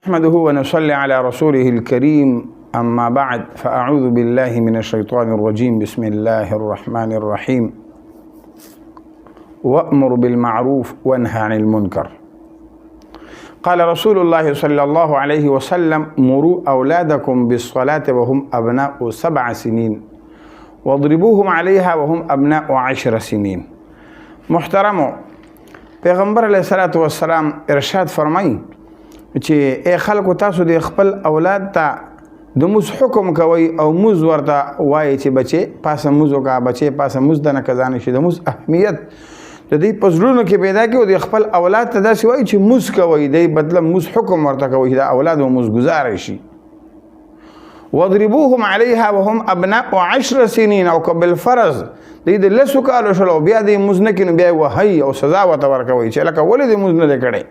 نحمده ونصلي على رسوله الكريم أما بعد فأعوذ بالله من الشيطان الرجيم بسم الله الرحمن الرحيم وأمر بالمعروف وانهى عن المنكر. قال رسول الله صلى الله عليه وسلم مروا أولادكم بالصلاة وهم أبناء 7 سنين واضربوهم عليها وهم أبناء 10 سنين. محترمو پیغمبر علیہ الصلوۃ والسلام ارشاد فرمایي چې اے خلکو تاسو د خپل اولاد ته د موز حکم کوي او موز ورته وایي چې بچي پاسه موز وکا بچي پاسه موز د نه کزان شي د موز اهمیت د دې پزړونو کې پیدا کې او د خپل اولاد ته داسې وایي چې موز کوي د بدله موز حکم ورته کوي د اولاد او موز گزار شي. واضربوهم عليها وهم ابناء 10 سنين او قبل فرض د لسو کالو شلو بیا د موز نه کینو بیا وهي او سزا ورته ورکوي چې لکه ولې د موز نه کړي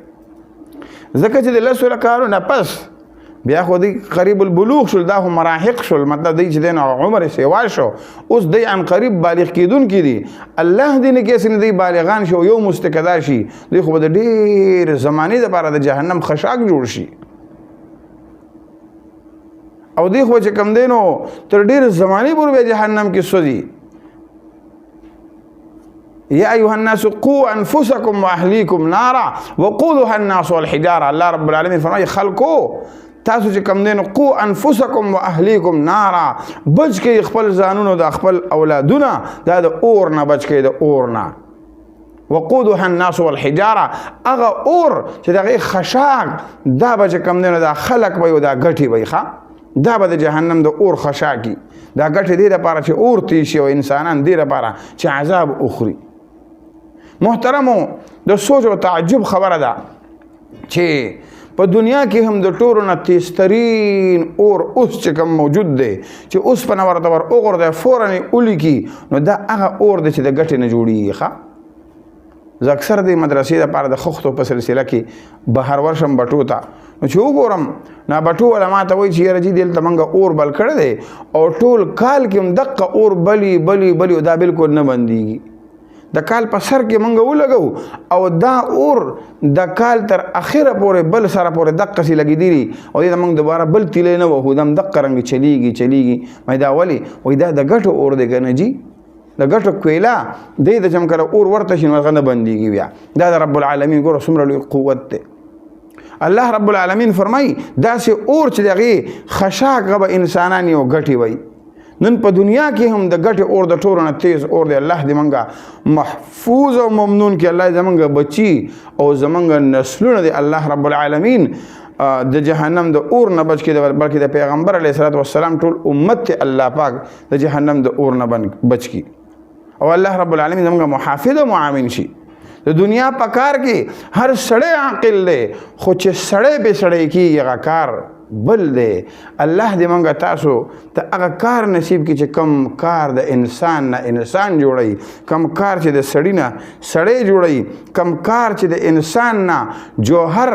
ځکه چې د لسو کالو نه پس بیا خو دی قریب البلوغ شول دا هم مراهق شول مطلب دی چې دین عمر سیوا شو اوس دی عن قریب بالغ کیدون کی دی الله دې نه کیسه دی بالغان شو یو مستقدا شي دی خو د ډیر زمانی د لپاره د جهنم خشاک جوړ شي او دی خو چې کم دینو تر ډیر زمانی پورې جهنم کې سوځي. يا أيها الناس قوا أنفسكم وأهليكم نارا وقودها الناس والحجارة. الله رب العالمين فرمائي خلقو تاسو چې کم دین قوا أنفسكم وأهليكم نارا بچ کې خپل ځانونو د خپل اولادونه دا د اور نه بچ کې د اور نه. وقودها الناس والحجارة هغه اور چې دغه خشاک دا به کم دین دا خلق به دا غټي وي ښا دا به د جهنم د اور خشاکی دا غټي دی لپاره چې اور تیشي او انسانان دی لپاره چې عذاب اخري. محترمو د سوچ او تعجب خبره ده چې په دنیا کې هم د ټورو نه تیزترین اور اوس چې کوم موجود دی چې اوس په نور ور وګرځي فورا اولی کی نو دا هغه اور دی چې د ګټې نه جوړیږي ښه. زه اکثر د مدرسې لپاره د خښتو په سلسله کې بهر ورشم بټو ته نو چې وګورم نا بټو علما ته وایي چې یاره جي دلته موږ اور بل کړی دی او ټول کال کې هم دقه اور بلی بلی بلی دا بالکل نه بندېږي. د کال په سر کې موږ ولګو او دا اور د کال تر اخره پورې بل سره پورې دقه سي لګېدلي او دې موږ دوباره بل تیلې نه وهو دم دقه رنګ چلیږي مې دا ولې وایي دا د ګټو اور دی که نه جي د ګټو کویلا دی د چې کله اور ورته شي نو هغه نه بندېږي بیا دا د رب العالمین ګوره څومره لوی قوت دی. الله رب العالمین فرمایي داسې اور چې دغې خشاک به انسانان یو ګټې وي. نن په دنیا کې هم د ګټې اور د ټولو نه تیز اور دی. الله دې موږ محفوظ او ممنون کې الله زمونږ بچي او زمونږ نسلونه دی الله رب العالمین د جهنم د اور نه بچ کړي بلکې د پیغمبر علیه الصلوۃ والسلام ټول امت ته الله پاک د جهنم د اور نه بچ کړي او الله رب العالمین زمونږ محافظ او معاون شي. د دنیا په کار کې هر سړی عاقل دی خو چې سړی به سړی کېږي هغه کار بل دی. الله دې موږ تاسو ته هغه کار نصیب کړي چې کم کار د انسان نه انسان جوړوي کم کار چې د سړي نه سړی جوړوي کم کار چې د انسان نه جوهر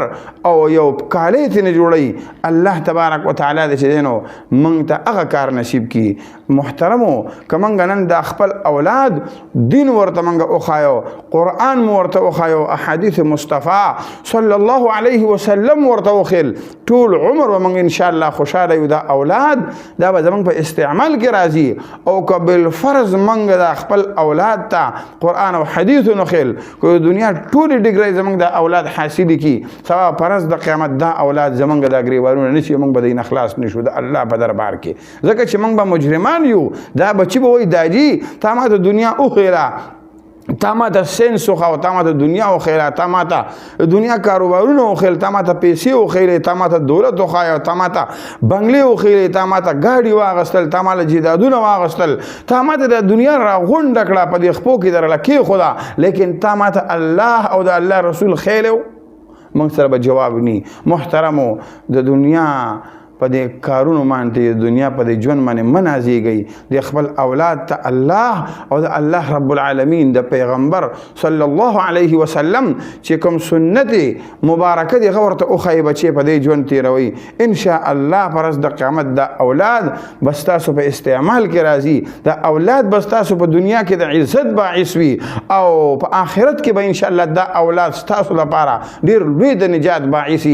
او یو کالی ته نه جوړوي الله تبارک وتعالی دې چې دی نو موږ ته هغه کار نصیب کړي. محترمو که موږ نن د خپل اولاد دین ورته موږ وښایو قرآن مو ورته وښایو احادیث مصطفی صلی الله علیه وسلم ورته وښیل ټول عمر موږ ان شاء الله خوشاله یو دا اولاد دا به زموږ په استعمال کې راځي او که بالفرض موږ د خپل اولاد ته قرآن او حدیث نخیل که دنیا ټولې ډګرۍ زموږ د اولاد حاصلې کړي سبا پرز د قیامت دا اولاد زموږ د ګریوانونه نشي موږ به د اخلاص نشو د الله په دربار کې ځکه چې موږ به مجرمان یو. دا بچي به وایي داجي تا ما د دنیا وښیله تا ما ته سینس وښاو تا ما ته دنیا وښیله تا ما ته دنیا کاروبارونه وښیل تا ما ته پیسې وښیلې تا ما ته دولت وښایو تا ما ته بنګلې وښیلې تا ما ته ګاډي واغستل تا ما له جیدادونه واغستل تا ما ته د دنیا راغونډه کړه په دې خپو کې درله کېښوده لیکن تا ما ته الله او د الله رسول ښیلی موږ سره به جواب نی. محترمو د دنیا په دې کارونو باندې دنیا په دې ژوند باندې منازيږي د خپل اولاد ته الله او د الله رب العالمین د پیغمبر صلی الله علیه وسلم چې کوم سنت مبارکه دی غورته او خی بچي په دې ژوند تیروي ان شاء الله پرز د قیامت د اولاد بس تاسو په استعمال کې راځي د اولاد بس تاسو په دنیا کې د عزت باعث وي او په آخرت کې به ان شاء الله د اولاد تاسو لپاره ډیر لوی د نجات باعث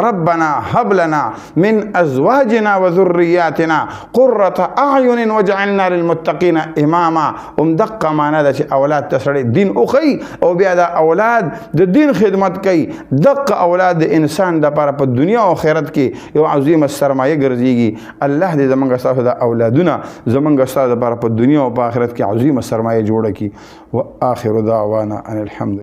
ربنا هب لنا من ازواجنا وذرياتنا قرة اعين واجعلنا للمتقين اماما دقه معنا ده چې اولاد تسړي دین او خي او بیا د اولاد د دین خدمت کوي دقه اولاد د انسان د لپاره په دنیا او آخرت کې یو عظیم سرمایه ګرځيږي الله دې زمونږ تاسو د اولادونه زمونږ تاسو د لپاره په دنیا او په آخرت کې عظیم سرمایه جوړه کړي واخر دعوانا ان الحمد